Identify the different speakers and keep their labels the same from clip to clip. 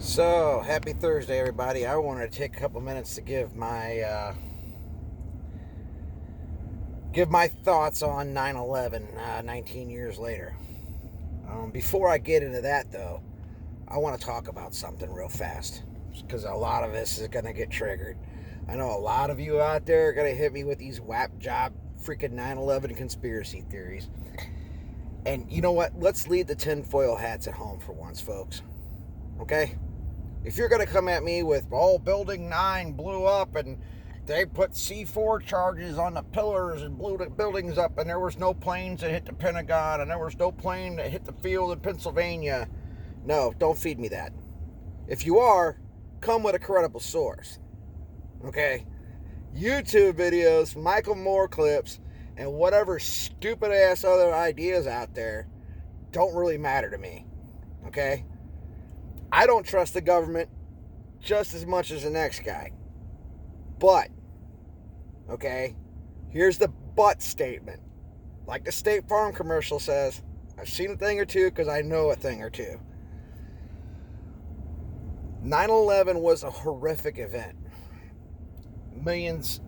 Speaker 1: So, happy Thursday, everybody. I wanted to take a couple minutes to give my thoughts on 9/11, 19 years later. Before I get into that, though, I want to talk about something real fast because a lot of this is going to get triggered. I know a lot of you out there are going to hit me with these whap job freaking 9/11 conspiracy theories. And you know what? Let's leave the tinfoil hats at home for once, folks. Okay? If you're going to come at me with, Building 9 blew up and they put C4 charges on the pillars and blew the buildings up and there was no planes that hit the Pentagon and there was no plane that hit the field in Pennsylvania. No, don't feed me that. If you are, come with a credible source. Okay? YouTube videos, Michael Moore clips, and whatever stupid ass other ideas out there don't really matter to me. Okay? I don't trust the government just as much as the next guy. But, okay, here's the but statement. Like the State Farm commercial says, I've seen a thing or two because I know a thing or two. 9/11 was a horrific event. Millions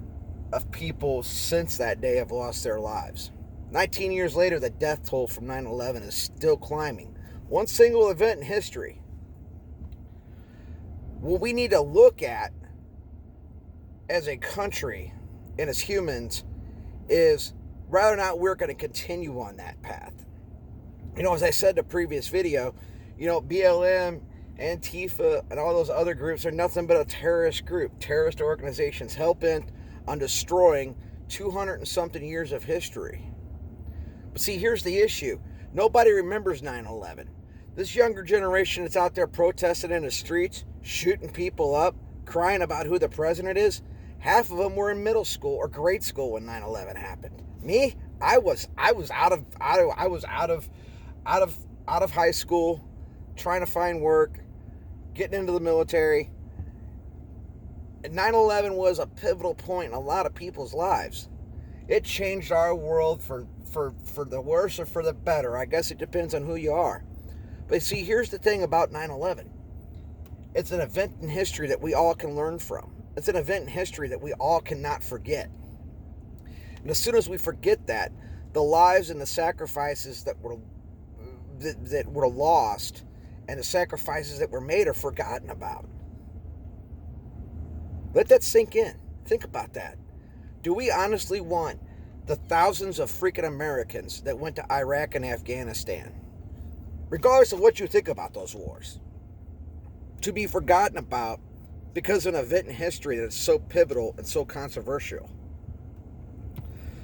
Speaker 1: of people since that day have lost their lives. 19 years later, the death toll from 9/11 is still climbing. One single event in history. What we need to look at as a country and as humans is whether or not we're going to continue on that path. As I said in the previous video, BLM, Antifa, and all those other groups are nothing but a terrorist group, terrorist organizations hell-bent on destroying 200 and something years of history. But see, here's the issue. Nobody remembers 9/11. This younger generation that's out there protesting in the streets, shooting people up, crying about who the president is, half of them were in middle school or grade school when 9/11 happened. Me, I was out of high school, trying to find work, getting into the military. And 9/11 was a pivotal point in a lot of people's lives. It changed our world for the worse or for the better. I guess it depends on who you are. But see, here's the thing about 9/11. It's an event in history that we all can learn from. It's an event in history that we all cannot forget. And as soon as we forget that, the lives and the sacrifices that were lost and the sacrifices that were made are forgotten about. Let that sink in. Think about that. Do we honestly want the thousands of freaking Americans that went to Iraq and Afghanistan, regardless of what you think about those wars, to be forgotten about because of an event in history that is so pivotal and so controversial?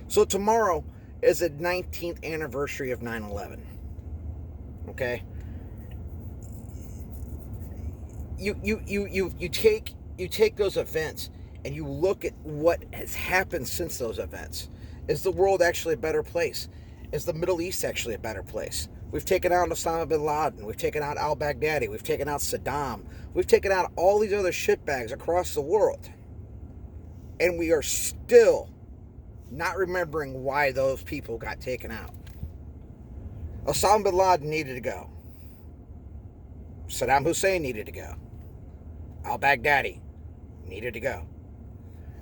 Speaker 1: So tomorrow is the 19th anniversary of 9/11. Okay? You take those events and you look at what has happened since those events. Is the world actually a better place? Is the Middle East actually a better place? We've taken out Osama bin Laden. We've taken out al-Baghdadi. We've taken out Saddam. We've taken out all these other shitbags across the world. And we are still not remembering why those people got taken out. Osama bin Laden needed to go. Saddam Hussein needed to go. Al-Baghdadi needed to go.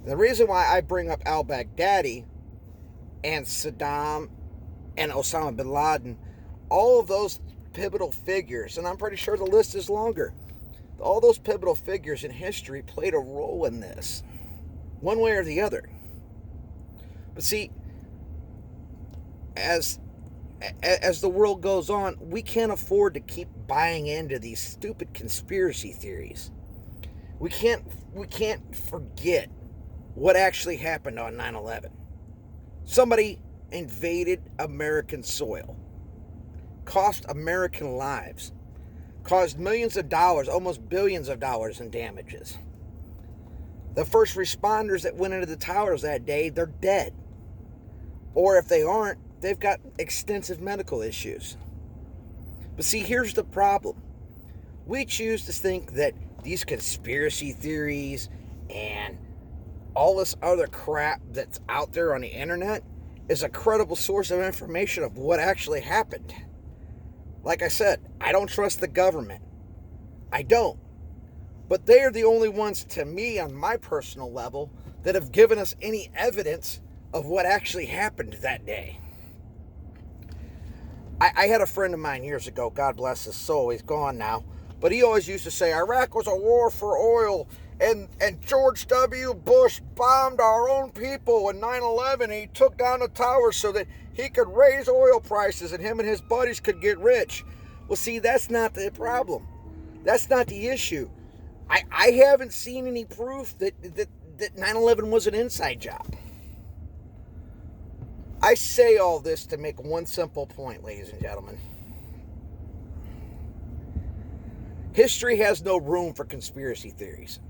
Speaker 1: And the reason why I bring up al-Baghdadi and Saddam and Osama bin Laden, all of those pivotal figures, and I'm pretty sure the list is longer, all those pivotal figures in history played a role in this, one way or the other. But see, as the world goes on, we can't afford to keep buying into these stupid conspiracy theories. We can't forget what actually happened on 9/11. Somebody invaded American soil, cost American lives, caused millions of dollars, almost billions of dollars in damages. The first responders that went into the towers that day, they're dead. Or if they aren't, they've got extensive medical issues. But see, here's the problem. We choose to think that these conspiracy theories and all this other crap that's out there on the internet is a credible source of information of what actually happened. Like I said, I don't trust the government. I don't. But they are the only ones, to me, on my personal level, that have given us any evidence of what actually happened that day. I had a friend of mine years ago, God bless his soul, he's gone now, but he always used to say, Iraq was a war for oil, and George W. Bush bombed our own people in 9/11, and he took down the towers so that he could raise oil prices and him and his buddies could get rich. Well, see, that's not the problem. That's not the issue. I haven't seen any proof that 9/11 was an inside job. I say all this to make one simple point, ladies and gentlemen. History has no room for conspiracy theories.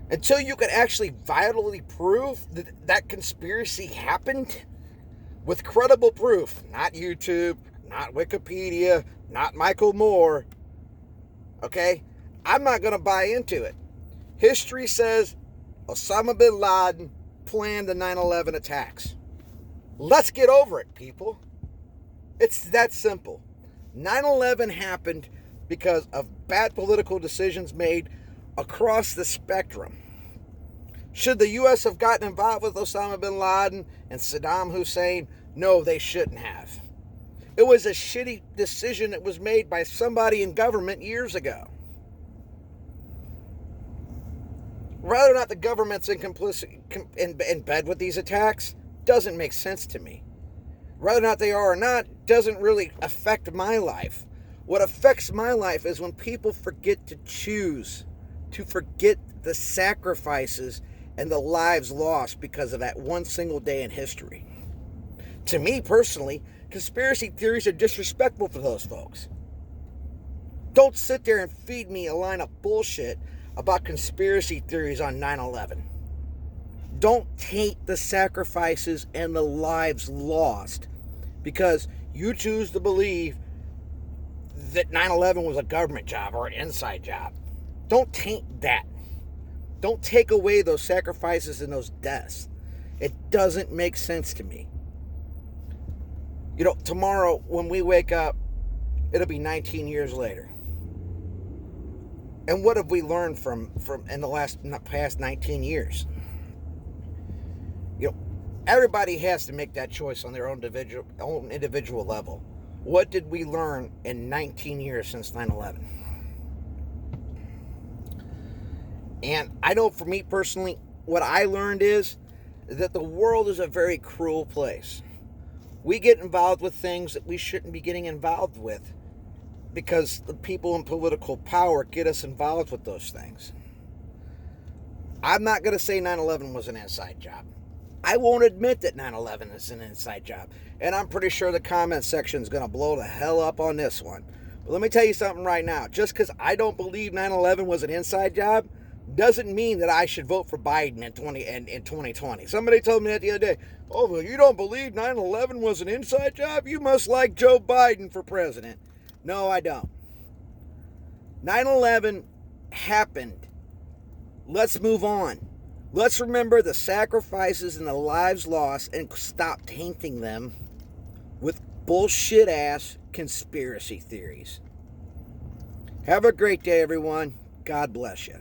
Speaker 1: Until you can actually vitally prove that that conspiracy happened with credible proof, not YouTube, not Wikipedia, not Michael Moore, okay? I'm not going to buy into it. History says Osama bin Laden planned the 9/11 attacks. Let's get over it, people. It's that simple. 9/11 happened because of bad political decisions made across the spectrum. Should the U.S. have gotten involved with Osama bin Laden and Saddam Hussein? No, they shouldn't have. It was a shitty decision that was made by somebody in government years ago. Whether or not the government's in bed with these attacks doesn't make sense to me. Whether or not they are or not doesn't really affect my life. What affects my life is when people forget to choose, to forget the sacrifices and the lives lost because of that one single day in history. To me personally, conspiracy theories are disrespectful for those folks. Don't sit there and feed me a line of bullshit about conspiracy theories on 9/11. Don't taint the sacrifices and the lives lost because you choose to believe that 9/11 was a government job or an inside job. Don't taint that. Don't take away those sacrifices and those deaths. It doesn't make sense to me. You know, tomorrow when we wake up, it'll be 19 years later. And what have we learned from in the past 19 years? You know, everybody has to make that choice on their own individual level. What did we learn in 19 years since 9/11? And I know for me personally, what I learned is that the world is a very cruel place. We get involved with things that we shouldn't be getting involved with because the people in political power get us involved with those things. I'm not going to say 9/11 was an inside job. I won't admit that 9/11 is an inside job. And I'm pretty sure the comment section is going to blow the hell up on this one. But let me tell you something right now. Just because I don't believe 9/11 was an inside job doesn't mean that I should vote for Biden in 2020. Somebody told me that the other day, oh, well, you don't believe 9/11 was an inside job? You must like Joe Biden for president. No, I don't. 9/11 happened. Let's move on. Let's remember the sacrifices and the lives lost and stop tainting them with bullshit-ass conspiracy theories. Have a great day, everyone. God bless you.